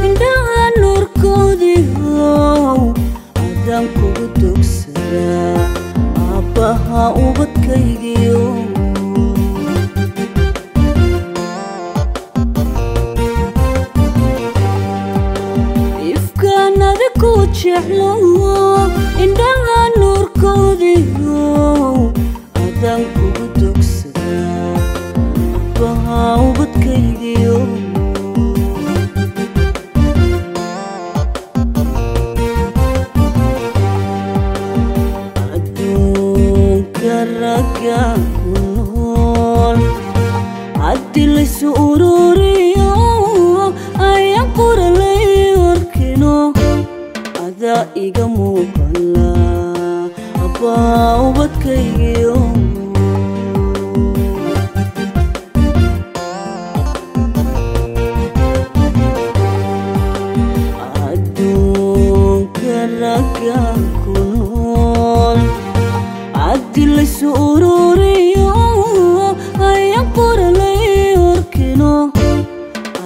indhaha nuurkoodiyow adaan kugu dogsadaa aabbaha ubadkaygiyo ifkaan adigu jeclo indhaha nuurkoodiyow adaan kugu dogsadaa aabbaha ubadkaygiyo raga kunol haddi laysu ururiyo ayaan qoralay arkino adaa iga muuqala abbaa ubadkaygiyo adduunka raga kunol haddi laysu ururiyo ayaan qoralay arkino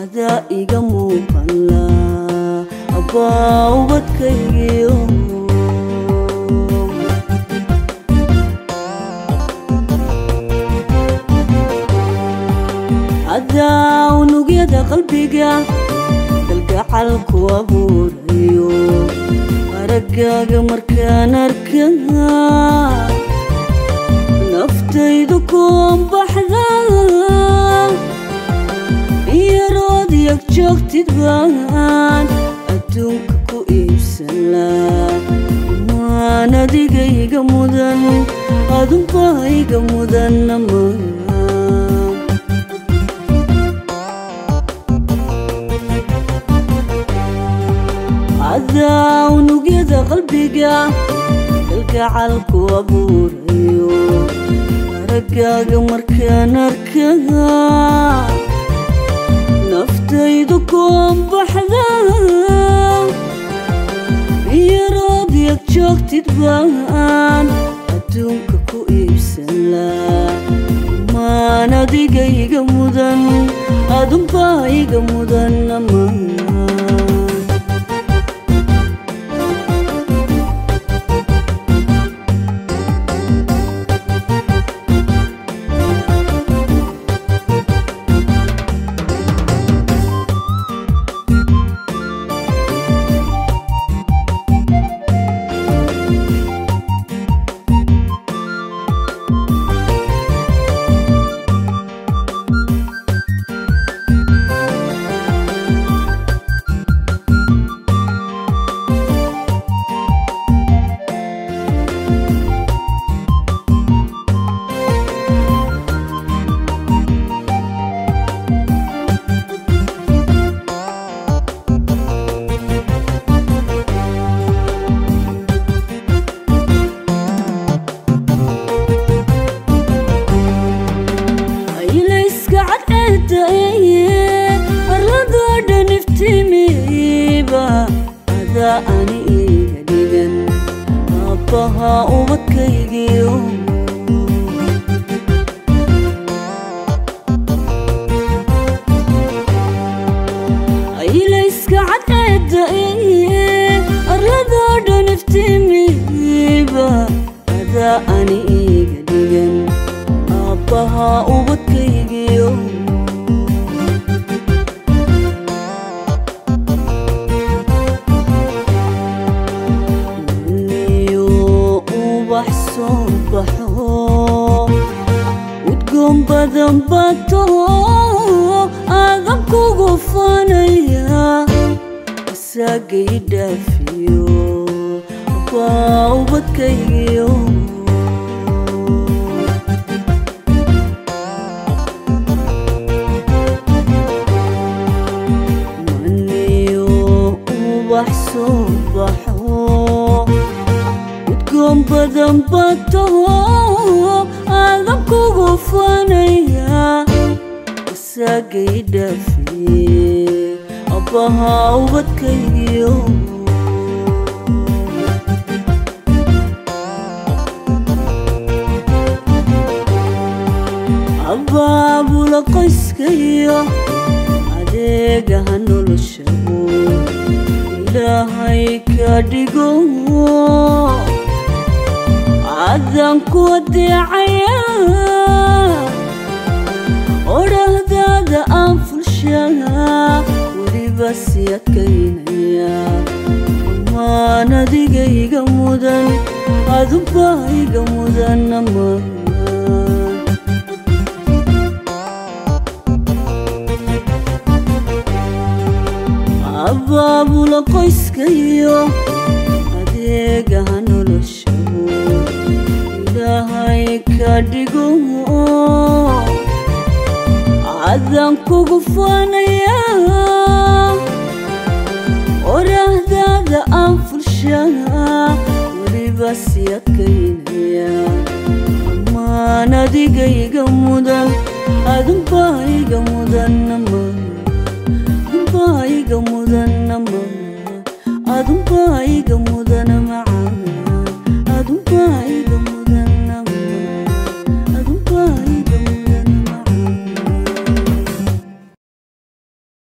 adaa iga muuqala abbaa ubadkaygiyo adaa unugyada qalbiga kalgacalku abuurayo araggaaga markaan arkaa naftaydu ku anbaxda iyarood yag joogtid baan adduunka ku iibsan laa maan adigayga mudan adunbaa iga mudan amaan adaa unugyada qalbiga kalgacalku abuurayo araggaaga markaan arkaa naftaydu ku anbaxda iyarood yag joogtid baan adduunka ku iibsan laa maan adigayga mudan adunbaa iga mudan amaan ani iga dhigan aabbaha ubadkaygiyo aylayska cadceeda arladoo dhan iftimiiba adaa ani iga dhigan aabbaha ubadkaygiyo udgoon badan bato adan kugu faanaya asaagay dhaafiyo abbaa ubadkaygiyo maniyo ubax soo baxo udgoon badan bato adan kugu faanaya asaagay dhaafiye aabbaha ubadkaygiyo abaabula qoyskayo adeegaha nolosha إلهي كاديقو عذان كودي عيا ورهداد أنفلشا ولي بس يكينيا ما نديقيق مدن أذبايق مدن نمان أبابو لقيسكيو أديقها نولشو إلهي كاديقو عذان كوغفانيا ورهداد أنفلشا ولي بس يكينيا ما نديقيق مدن أذبايق مدن نمان بايق مدن نمان أدم بايق مدن مع